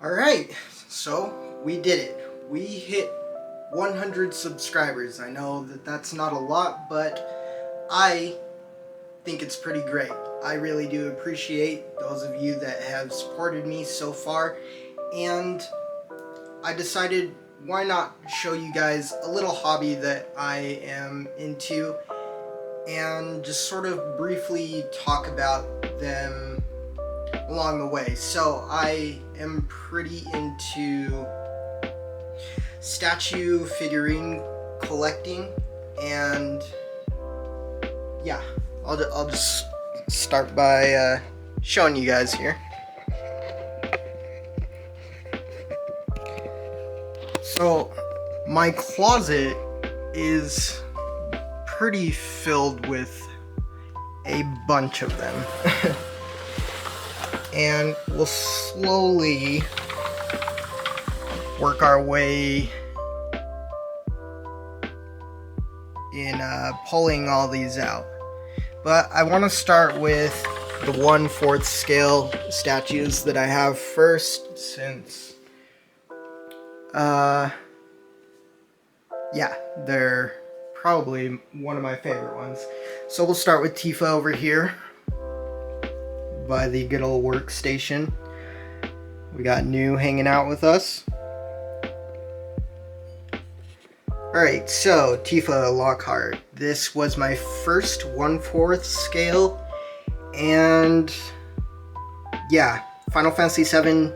Alright, so we did it. We hit 100 subscribers. I know that that's not a lot, but I think it's pretty great. I really do appreciate those of you that have supported me so far, and I decided why not show you guys a little hobby that I am into and just sort of briefly talk about them along the way. So I am pretty into statue figurine collecting, and yeah, I'll just start by showing you guys here. So my closet is pretty filled with a bunch of them. And we'll slowly work our way in pulling all these out. But I want to start with the 1/4 scale statues that I have first, since yeah, they're probably one of my favorite ones. So we'll start with Tifa over here by the good old workstation. We got New hanging out with us. Alright, so Tifa Lockhart. This was my first 1/4 scale, and yeah, Final Fantasy VII,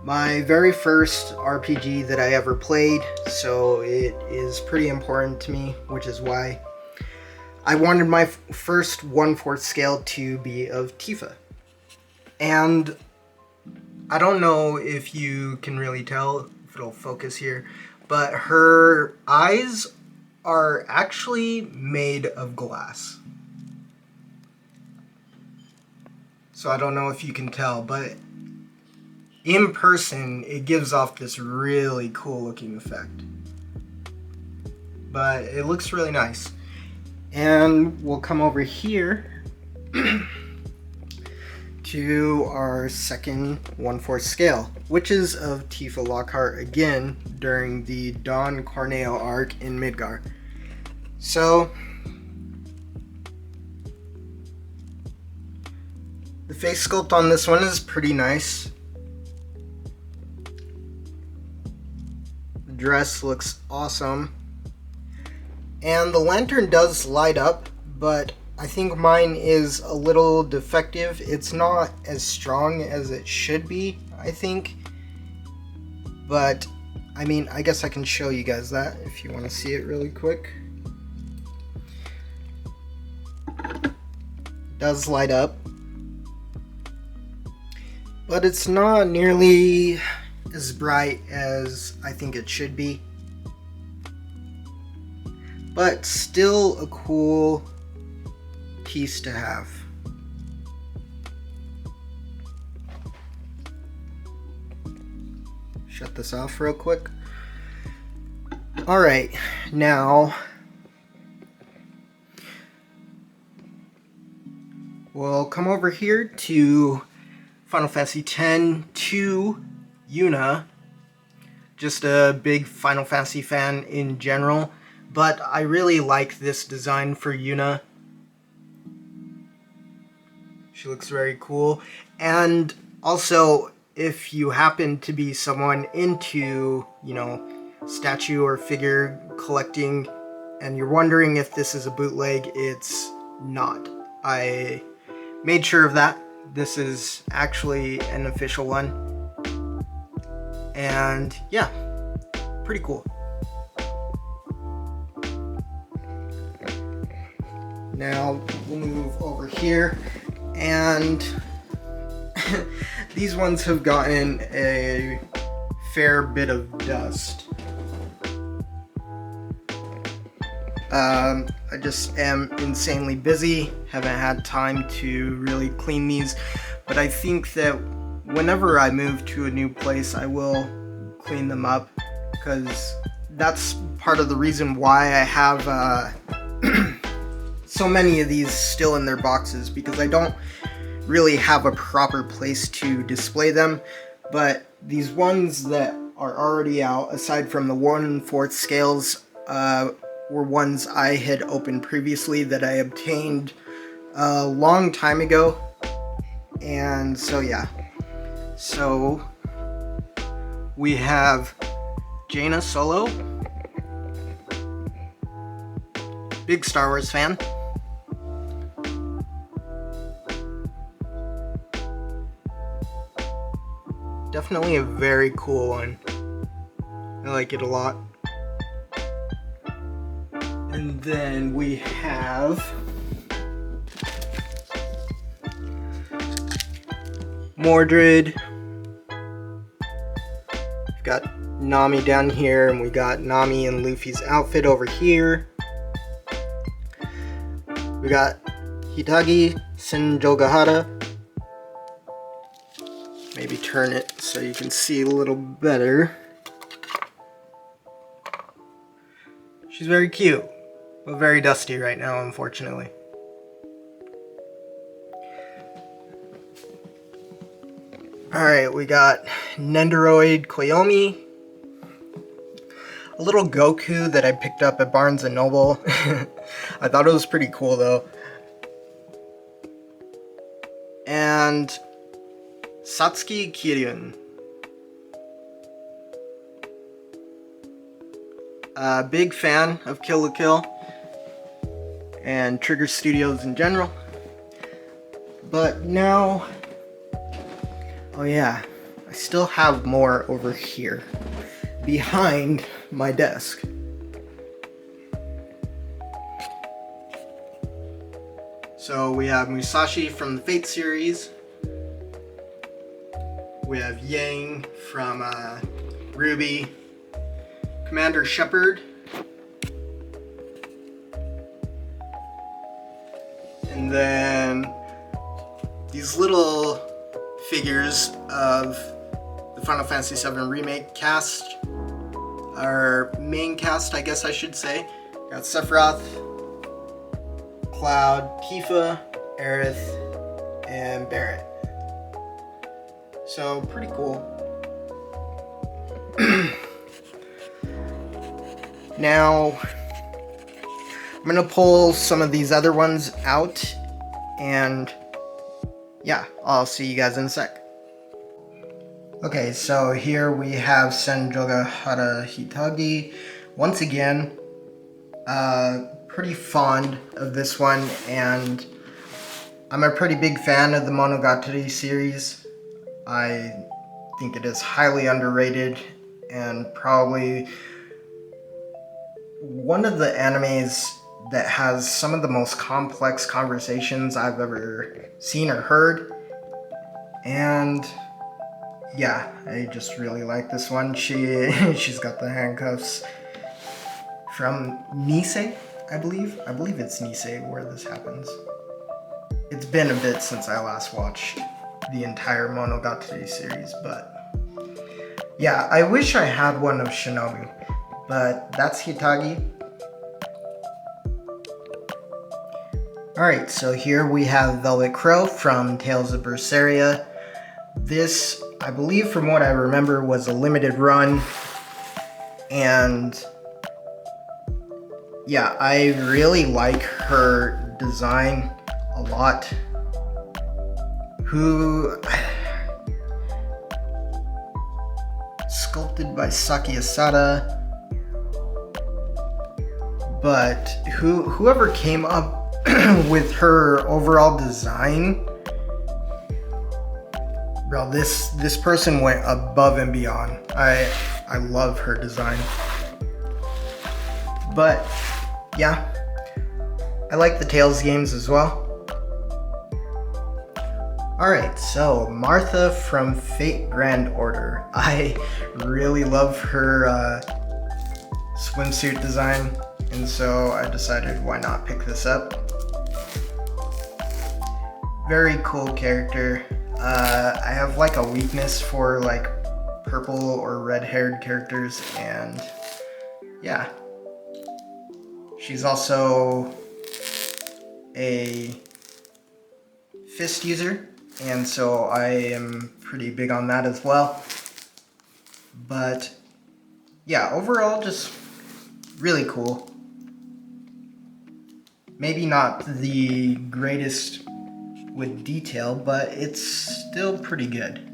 my very first RPG that I ever played, so it is pretty important to me, which is why I wanted my first 1/4 scale to be of Tifa. And I don't know if you can really tell, if it'll focus here, but her eyes are actually made of glass. So I don't know if you can tell, but in person it gives off this really cool looking effect. But it looks really nice. And we'll come over here to our second 1/4 scale, which is of Tifa Lockhart again during the Don Corneo arc in Midgar. So the face sculpt on this one is pretty nice. The dress looks awesome. And the lantern does light up, but I think mine is a little defective. It's not as strong as it should be, I think. But, I mean, I guess I can show you guys that if you want to see it really quick. It does light up, but it's not nearly as bright as I think it should be. But still a cool piece to have. Shut this off real quick. Alright, now we'll come over here to Final Fantasy X-2 Yuna. Just a big Final Fantasy fan in general, but I really like this design for Yuna. She looks very cool. And also, if you happen to be someone into, statue or figure collecting, and you're wondering if this is a bootleg, it's not. I made sure of that. This is actually an official one. And yeah, pretty cool. Now we'll move over here, and these ones have gotten a fair bit of dust. I just am insanely busy, haven't had time to really clean these, but I think that whenever I move to a new place I will clean them up, because that's part of the reason why I have so many of these still in their boxes, because I don't really have a proper place to display them. But these ones that are already out, aside from the 1/4 scales, were ones I had opened previously that I obtained a long time ago. And so yeah. So we have Jaina Solo, big Star Wars fan. Definitely a very cool one. I like it a lot. And then we have Mordred. We've got Nami down here, and we got Nami and Luffy's outfit over here. We got Hitagi Senjogahara. Maybe turn it so you can see a little better. She's very cute, but very dusty right now, unfortunately. Alright, we got Nendoroid Koyomi. A little Goku that I picked up at Barnes & Noble. I thought it was pretty cool though. And Satsuki Kiryun. Big fan of Kill la Kill and Trigger Studios in general. But now, oh yeah, I still have more over here behind my desk. So we have Musashi from the Fate series. We have Yang from Ruby. Commander Shepard. And then these little figures of the Final Fantasy VII Remake cast, or main cast, I guess I should say. Got Sephiroth, Cloud, Tifa, Aerith, and Barret. So pretty cool. Now, I'm gonna pull some of these other ones out, and yeah, I'll see you guys in a sec. Okay, so here we have Senjogahara Hitagi. Once again, pretty fond of this one, and I'm a pretty big fan of the Monogatari series. I think it is highly underrated and probably one of the animes that has some of the most complex conversations I've ever seen or heard. And yeah, I just really like this one. She's got the handcuffs from Nisei, I believe. I believe it's Nisei where this happens. It's been a bit since I last watched the entire Monogatari series, but yeah, I wish I had one of Shinobu. But that's Hitagi. Alright, so here we have Velvet Crow from Tales of Berseria. This, I believe from what I remember, was a limited run. And yeah, I really like her design a lot. Sculpted by Saki Asada. But whoever came up with her overall design, bro, this person went above and beyond. I love her design. But yeah, I like the Tales games as well. Alright, so Martha from Fate Grand Order. I really love her swimsuit design. And so I decided why not pick this up. Very cool character. I have like a weakness for like purple or red haired characters, and yeah. She's also a fist user, and so I am pretty big on that as well. But yeah, overall just really cool. Maybe not the greatest with detail, but it's still pretty good.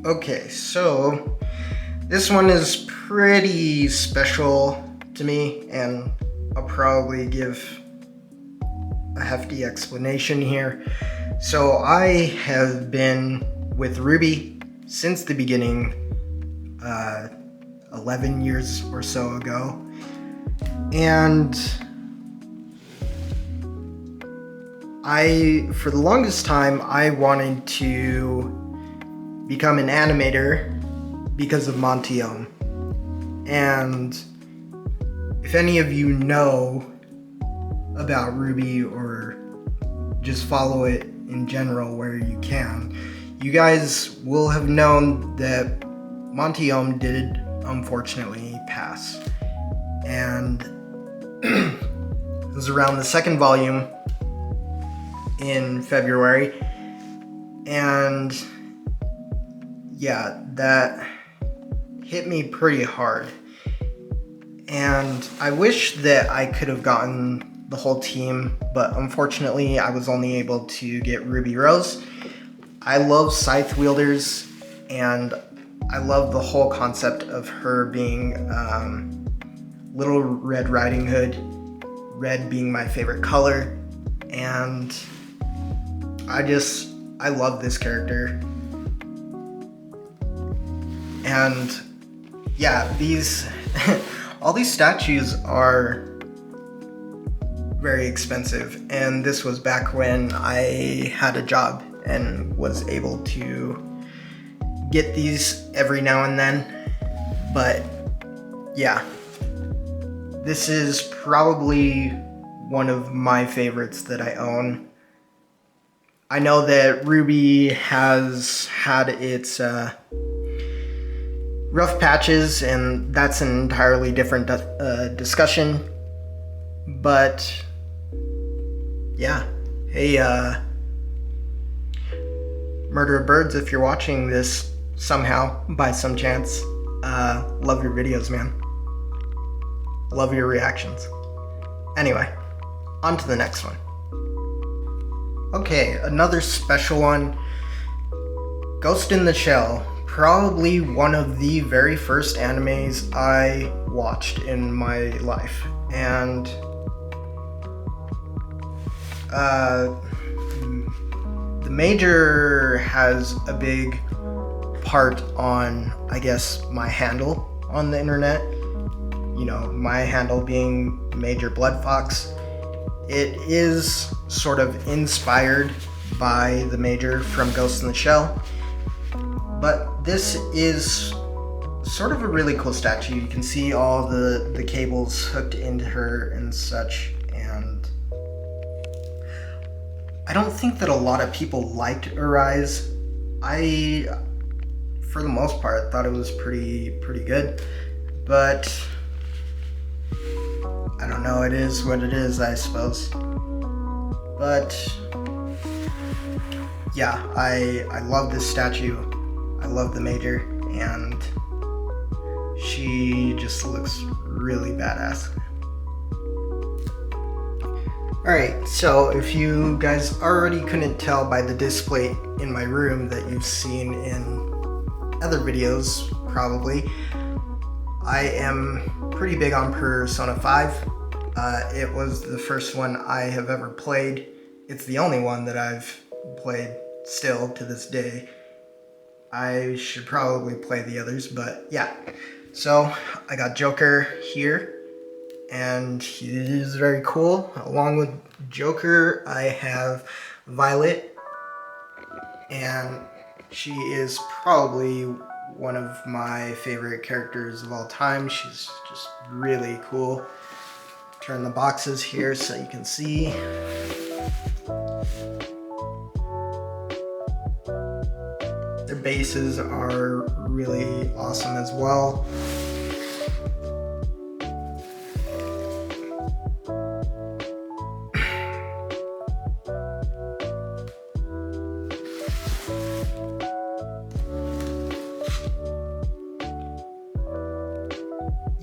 Okay, so this one is pretty special to me, and I'll probably give a hefty explanation here. So I have been with Ruby since the beginning, 11 years or so ago, and for the longest time, I wanted to become an animator because of Montiome. And if any of you know about Ruby or just follow it in general where you can, you guys will have known that Montiome did unfortunately pass. And it was around the second volume in February, and yeah, that hit me pretty hard. And I wish that I could have gotten the whole team, but unfortunately I was only able to get Ruby Rose. I love scythe wielders, and I love the whole concept of her being Little Red Riding Hood, red being my favorite color, and I love this character. And yeah, all these statues are very expensive, and this was back when I had a job and was able to get these every now and then. But yeah, this is probably one of my favorites that I own. I know that Ruby has had its rough patches, and that's an entirely different discussion. But yeah, hey, Murder of Birds, if you're watching this somehow by some chance, love your videos, man. Love your reactions. Anyway, on to the next one. Okay, another special one. Ghost in the Shell. Probably one of the very first animes I watched in my life. And the Major has a big part on, I guess, my handle on the internet. You know, my handle being MjrBloodFox. It is sort of inspired by the Major from Ghost in the Shell. But this is sort of a really cool statue. You can see all the cables hooked into her and such. And I don't think that a lot of people liked Arise. I, for the most part, thought it was pretty good. But I don't know, it is what it is, I suppose. But yeah, I love this statue. I love the Major, and she just looks really badass. Alright, so if you guys already couldn't tell by the display in my room that you've seen in other videos, probably, I am pretty big on Persona 5. It was the first one I have ever played. It's the only one that I've played still to this day. I should probably play the others, but yeah. So I got Joker here, and he is very cool. Along with Joker, I have Violet, and she is probably one of my favorite characters of all time. She's just really cool. Turn the boxes here so you can see. Their bases are really awesome as well.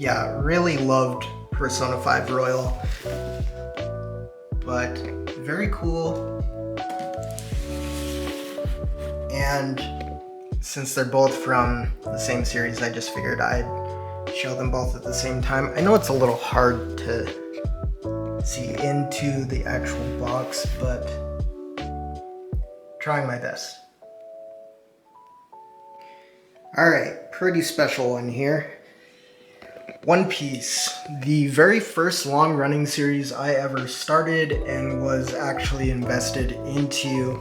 yeah, really loved Persona 5 Royal, but very cool. And since they're both from the same series, I just figured I'd show them both at the same time. I know it's a little hard to see into the actual box, but trying my best. Alright, pretty special one here. One Piece, the very first long-running series I ever started and was actually invested into.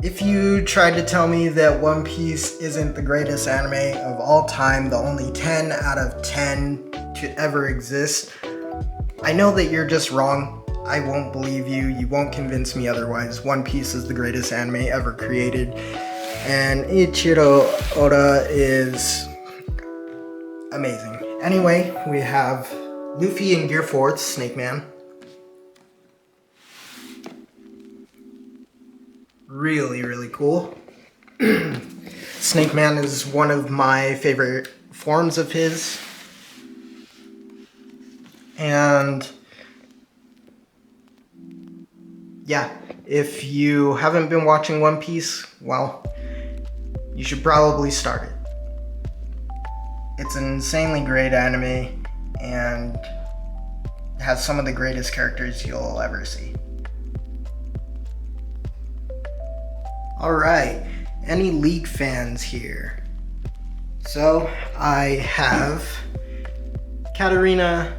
If you tried to tell me that One Piece isn't the greatest anime of all time, the only 10 out of 10 to ever exist, I know that you're just wrong. I won't believe you. You won't convince me otherwise. One Piece is the greatest anime ever created. And Ichiro Oda is amazing. Anyway, we have Luffy in Gear 4th, Snake Man. Really, really cool. Snake Man is one of my favorite forms of his. And yeah, if you haven't been watching One Piece, well, you should probably start it. It's an insanely great anime and has some of the greatest characters you'll ever see. Alright, any League fans here? So, I have Katarina,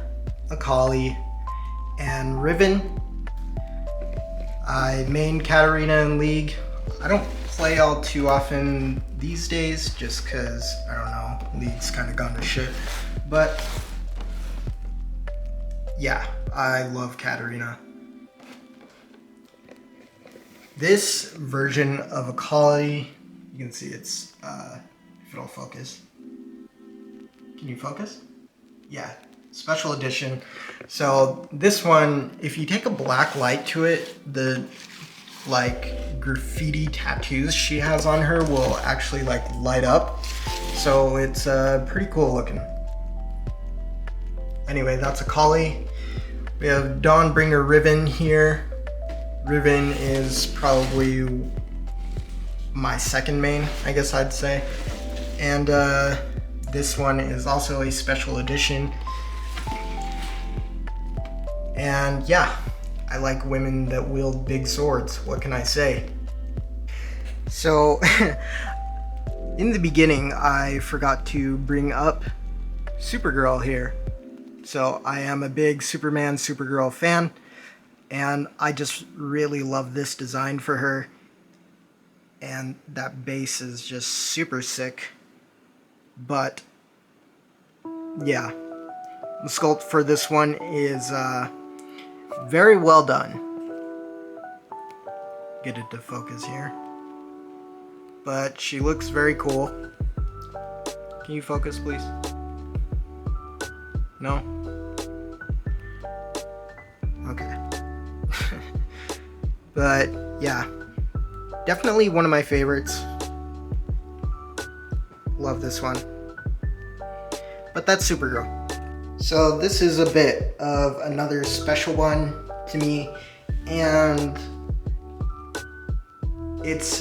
Akali, and Riven. I main Katarina in League. I don't play all too often these days just because, I don't know, League's kind of gone to shit. But yeah, I love Katarina. This version of Akali, you can see it's, if it'll focus. Can you focus? Yeah, special edition. So this one, if you take a black light to it, the like graffiti tattoos she has on her will actually like light up. So it's pretty cool looking. Anyway, that's Akali. We have Dawnbringer Riven here. Riven is probably my second main, I guess I'd say. And this one is also a special edition. And yeah, I like women that wield big swords. What can I say? So, in the beginning, I forgot to bring up Supergirl here. So, I am a big Superman, Supergirl fan, and I just really love this design for her. And that base is just super sick. But, yeah, the sculpt for this one is very well done. Get it to focus here. But she looks very cool. Can you focus, please? No? Okay. But yeah, definitely one of my favorites. Love this one. But that's Supergirl. So this is a bit of another special one to me, and it's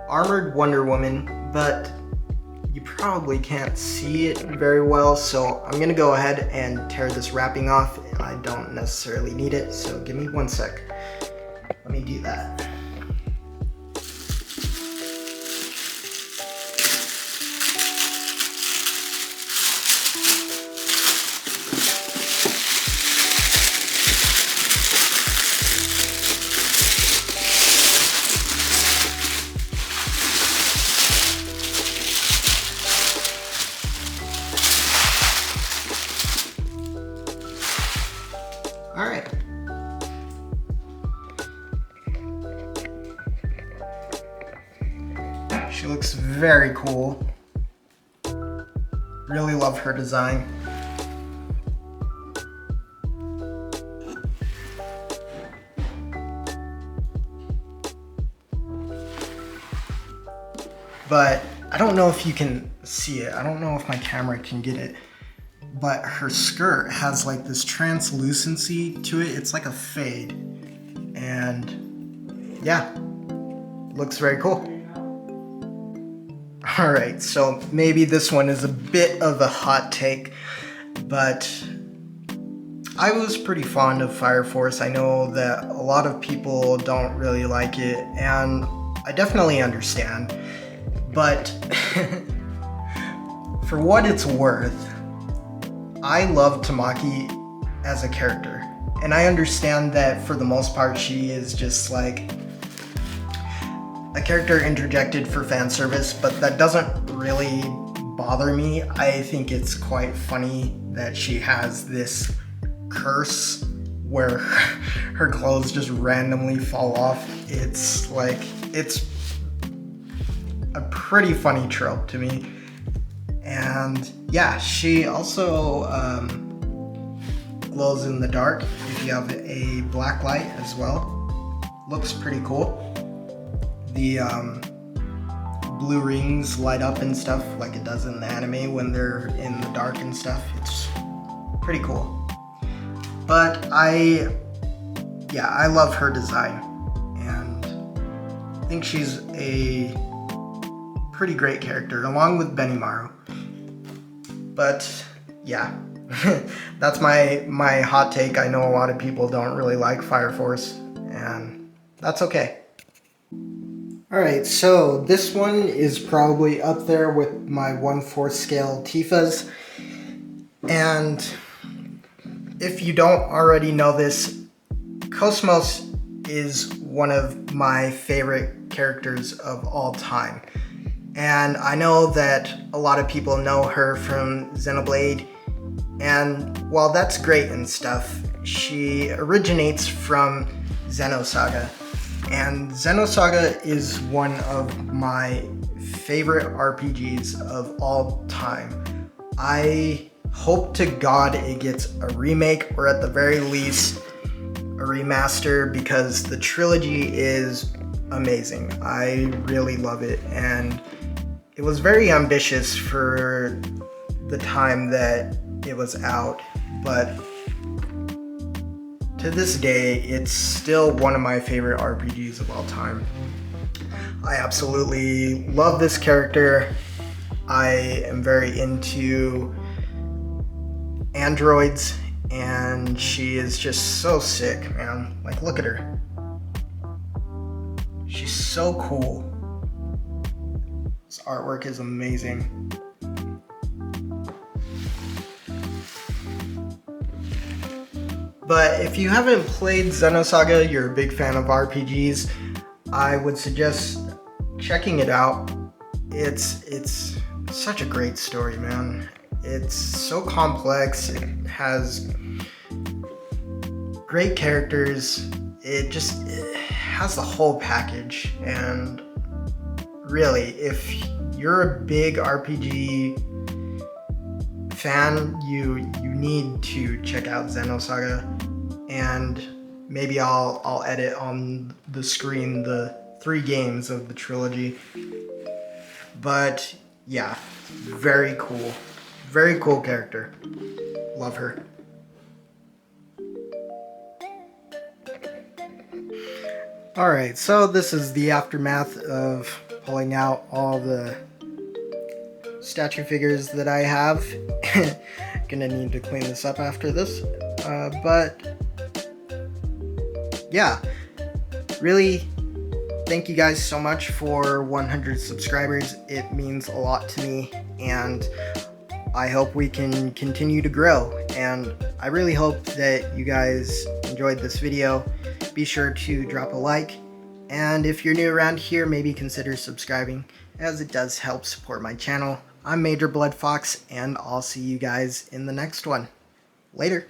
Armored Wonder Woman, but you probably can't see it very well, so I'm gonna go ahead and tear this wrapping off. I don't necessarily need it, so give me 1 sec. Let me do that. Alright. She looks very cool. Really love her design. But I don't know if you can see it. I don't know if my camera can get it, but her skirt has like this translucency to it. It's like a fade, and yeah, looks very cool. Alright, so maybe this one is a bit of a hot take, but I was pretty fond of Fire Force. I know that a lot of people don't really like it, and I definitely understand, but for what it's worth, I love Tamaki as a character, and I understand that for the most part she is just like a character interjected for fan service, but that doesn't really bother me. I think it's quite funny that she has this curse where her clothes just randomly fall off. It's like, it's a pretty funny trope to me. And yeah, she also glows in the dark if you have a black light as well. Looks pretty cool. The blue rings light up and stuff like it does in the anime when they're in the dark and stuff. It's pretty cool. But I love her design, and I think she's a pretty great character along with Benimaru. But yeah, that's my hot take. I know a lot of people don't really like Fire Force, and that's okay. Alright, so this one is probably up there with my 1/4 scale Tifas. And if you don't already know this, Cosmos is one of my favorite characters of all time. And I know that a lot of people know her from Xenoblade, and while that's great and stuff, she originates from Xenosaga. And Xenosaga is one of my favorite RPGs of all time. I hope to God it gets a remake, or at the very least a remaster, because the trilogy is amazing. I really love it, and it was very ambitious for the time that it was out, but to this day, it's still one of my favorite RPGs of all time. I absolutely love this character. I am very into androids, and she is just so sick, man. Like, look at her. She's so cool. This artwork is amazing. But if you haven't played Xenosaga, you're a big fan of RPGs, I would suggest checking it out. It's such a great story, man. It's so complex, it has great characters, it has the whole package, and really, if you're a big RPG fan, you need to check out Xenosaga, and maybe I'll edit on the screen the 3 games of the trilogy. But yeah, very cool character. Love her. Alright, so this is the aftermath of pulling out all the statue figures that I have. Gonna need to clean this up after this, but yeah, really thank you guys so much for 100 subscribers. It means a lot to me, and I hope we can continue to grow, and I really hope that you guys enjoyed this video. Be sure to drop a like, and if you're new around here, maybe consider subscribing, as it does help support my channel. I'm MjrBloodFox, and I'll see you guys in the next one. Later.